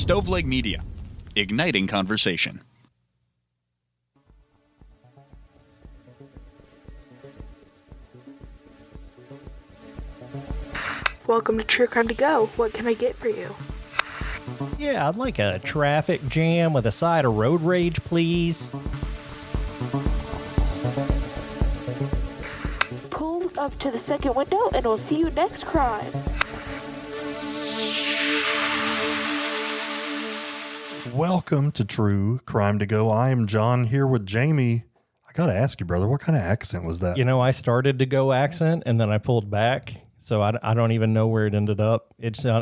Stoveleg Media, igniting conversation. Welcome to True Crime to Go. What can I get for you? Yeah, I'd like a traffic jam with a side of road rage, please. Pull up to the second window and we'll see you next crime. Welcome to True Crime to Go. I am John here with Jamie. I got to ask you, brother, what kind of accent was that? You know, I started to go accent and then I pulled back. So I don't even know where it ended up.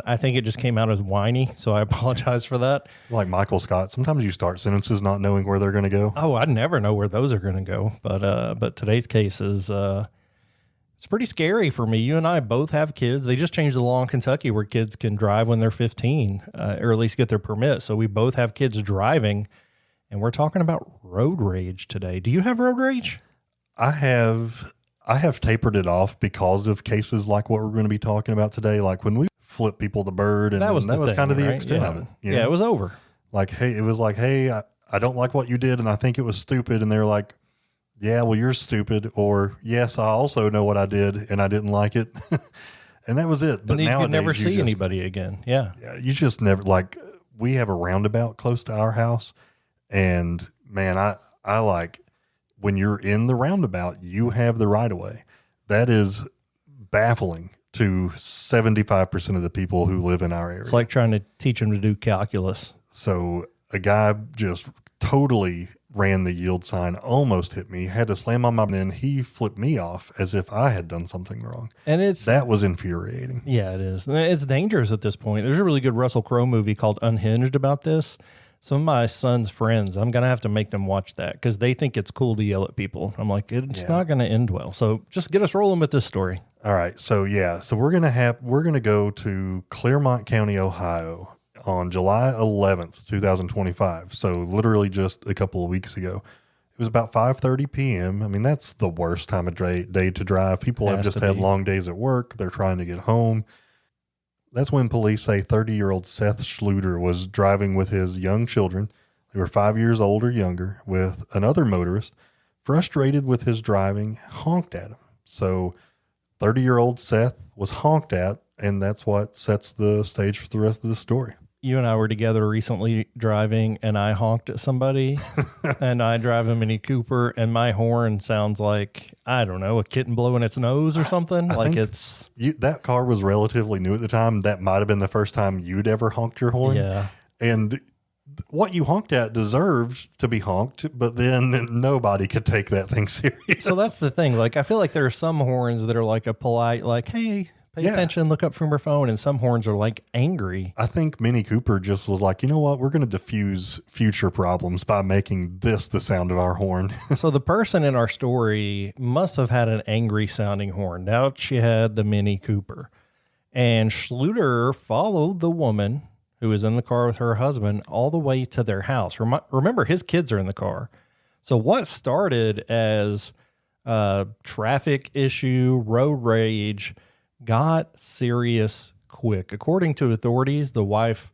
I think it just came out as whiny. So I apologize for that. Like Michael Scott, sometimes you start sentences not knowing where they're going to go. Oh, I never know where those are going to go. But today's case is, it's pretty scary for me. You and I both have kids. They just changed the law in Kentucky where kids can drive when they're 15, or at least get their permit. So we both have kids driving, and we're talking about road rage today. Do you have road rage? I have tapered it off because of cases like what we're going to be talking about today. Like when we flip people the bird, and that was kind of the extent of it. You know? It was over. Like, hey, I don't like what you did, and I think it was stupid. And they're like, yeah, well, you're stupid. Or, yes, I also know what I did, and I didn't like it. And that was it. But and nowadays, you never see anybody again. Yeah. You just never, like, we have a roundabout close to our house. And, man, I like, when you're in the roundabout, you have the right of way. That is baffling to 75% of the people who live in our area. It's like trying to teach them to do calculus. So a guy just totally ran the yield sign, almost hit me, had to slam on my, and then he flipped me off as if I had done something wrong. And that was infuriating. Yeah, it is. It's dangerous at this point. There's a really good Russell Crowe movie called Unhinged about this. Some of my son's friends, I'm going to have to make them watch that because they think it's cool to yell at people. I'm like, it's not going to end well. So just get us rolling with this story. All right. So we're going to go to Clermont County, Ohio on July 11th, 2025. So literally just a couple of weeks ago. It was about 5:30 p.m. I mean, that's the worst time of day to drive. People have just had long days at work. They're trying to get home. That's when police say 30-year-old Seth Schlueter was driving with his young children. They were 5 years old or younger, with another motorist, frustrated with his driving, honked at him. So 30-year-old Seth was honked at, and that's what sets the stage for the rest of the story. You and I were together recently driving, and I honked at somebody, and I drive a Mini Cooper, and my horn sounds like, I don't know, a kitten blowing its nose or something. That car was relatively new at the time. That might have been the first time you'd ever honked your horn. Yeah. And what you honked at deserved to be honked, but then nobody could take that thing serious. So that's the thing. Like, I feel like there are some horns that are like a polite, like, hey, pay attention, look up from your phone, and some horns are like angry. I think Mini Cooper just was like, you know what, we're going to diffuse future problems by making this the sound of our horn. So the person in our story must have had an angry sounding horn. Now she had the Mini Cooper. And Schlueter followed the woman who was in the car with her husband all the way to their house. Remember, his kids are in the car. So what started as a traffic issue, road rage, got serious quick. According to authorities, the wife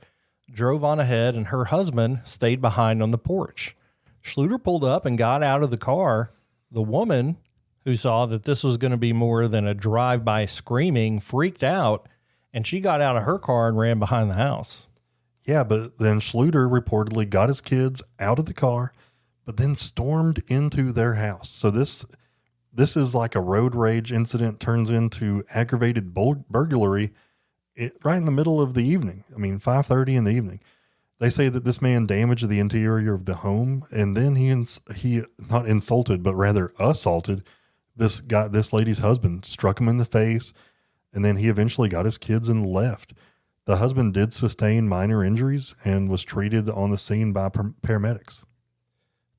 drove on ahead and her husband stayed behind on the porch. Schlueter pulled up and got out of the car. The woman, who saw that this was going to be more than a drive-by screaming, freaked out, and she got out of her car and ran behind the house. Yeah, but then Schlueter reportedly got his kids out of the car, but then stormed into their house. So this is like a road rage incident turns into aggravated burglary right in the middle of the evening. I mean, 5:30 in the evening. They say that this man damaged the interior of the home, and then he not insulted, but rather assaulted this lady's husband, struck him in the face, and then he eventually got his kids and left. The husband did sustain minor injuries and was treated on the scene by paramedics.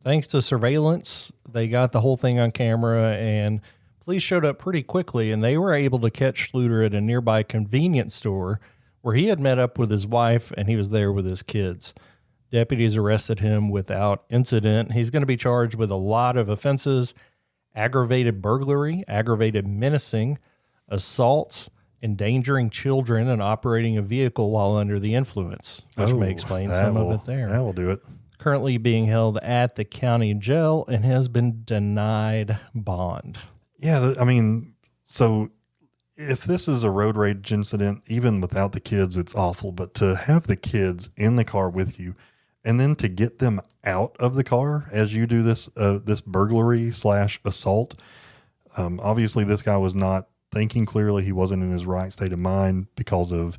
Thanks to surveillance, they got the whole thing on camera, and police showed up pretty quickly, and they were able to catch Schlueter at a nearby convenience store where he had met up with his wife, and he was there with his kids. Deputies arrested him without incident. He's going to be charged with a lot of offenses: aggravated burglary, aggravated menacing, assault, endangering children and operating a vehicle while under the influence, which may explain some of it there. That will do it. Currently being held at the county jail and has been denied bond. Yeah, I mean, so if this is a road rage incident, even without the kids, it's awful. But to have the kids in the car with you and then to get them out of the car as you do this burglary / assault, obviously this guy was not thinking clearly. He wasn't in his right state of mind because of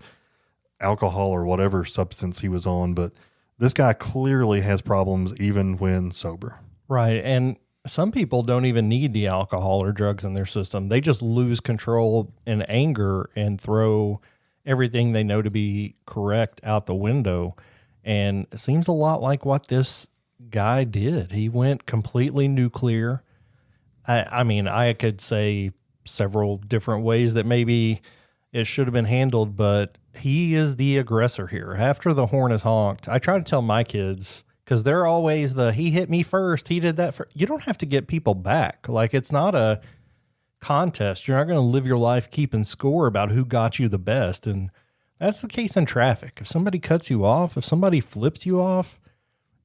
alcohol or whatever substance he was on. But this guy clearly has problems even when sober. Right. And some people don't even need the alcohol or drugs in their system. They just lose control in anger and throw everything they know to be correct out the window. And it seems a lot like what this guy did. He went completely nuclear. I mean, I could say several different ways that maybe it should have been handled, but he is the aggressor here. After the horn is honked, I try to tell my kids, because they're always he hit me first, he did that first. You don't have to get people back. Like, it's not a contest. You're not going to live your life keeping score about who got you the best. And that's the case in traffic. If somebody cuts you off, if somebody flips you off,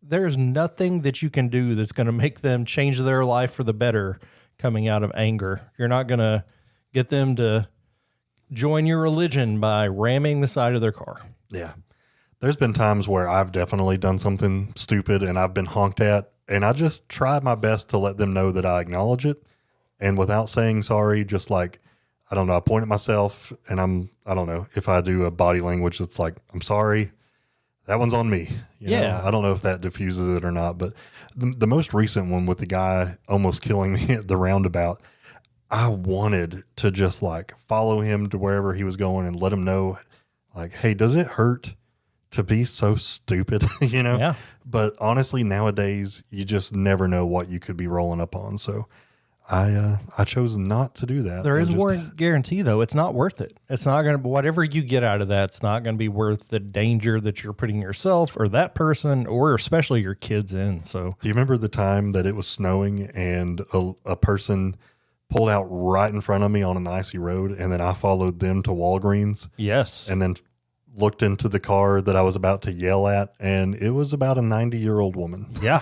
there's nothing that you can do that's going to make them change their life for the better coming out of anger. You're not going to get them to join your religion by ramming the side of their car. Yeah. There's been times where I've definitely done something stupid and I've been honked at, and I just try my best to let them know that I acknowledge it. And without saying sorry, just like, I don't know, I point at myself and I don't know if I do a body language that's like, I'm sorry, that one's on me. You know? I don't know if that diffuses it or not, but the most recent one with the guy almost killing me at the roundabout, I wanted to just like follow him to wherever he was going and let him know, like, hey, does it hurt to be so stupid, you know? Yeah. But honestly, nowadays, you just never know what you could be rolling up on. So I chose not to do that. There is one guarantee, though. It's not worth it. It's not going to, whatever you get out of that, it's not going to be worth the danger that you're putting yourself or that person or especially your kids in. So, do you remember the time that it was snowing and a person pulled out right in front of me on an icy road, and then I followed them to Walgreens? Yes. And then looked into the car that I was about to yell at, and it was about a 90-year-old woman. Yeah.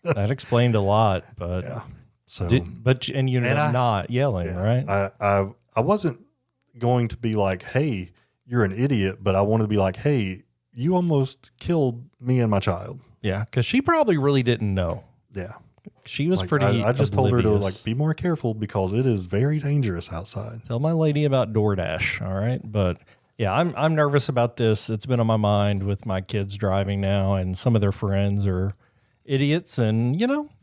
That explained a lot, but yeah. So, you're not yelling, right? I wasn't going to be like, hey, you're an idiot, but I wanted to be like, hey, you almost killed me and my child. Yeah. Cause she probably really didn't know. Yeah. She was like, pretty I just told her to oblivious. like, be more careful because it is very dangerous outside. Tell my lady about DoorDash. All right. But yeah, I'm nervous about this. It's been on my mind with my kids driving now, and some of their friends are idiots, and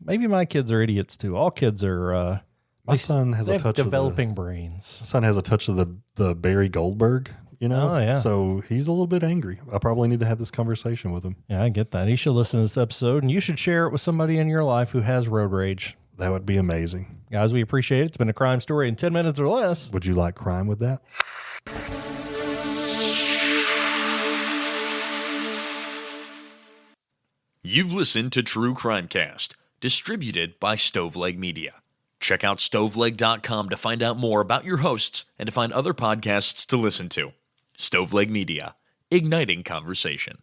maybe my kids are idiots too. All kids are. My son has a touch of developing brains. My son has a touch of the Barry Goldberg. Oh, yeah. So he's a little bit angry. I probably need to have this conversation with him. Yeah, I get that. He should listen to this episode, and you should share it with somebody in your life who has road rage. That would be amazing, guys. We appreciate it. It's been a crime story in 10 minutes or less. Would you like crime with that? You've listened to True Crimecast, distributed by Stoveleg Media. Check out stoveleg.com to find out more about your hosts and to find other podcasts to listen to. Stoveleg Media, igniting conversation.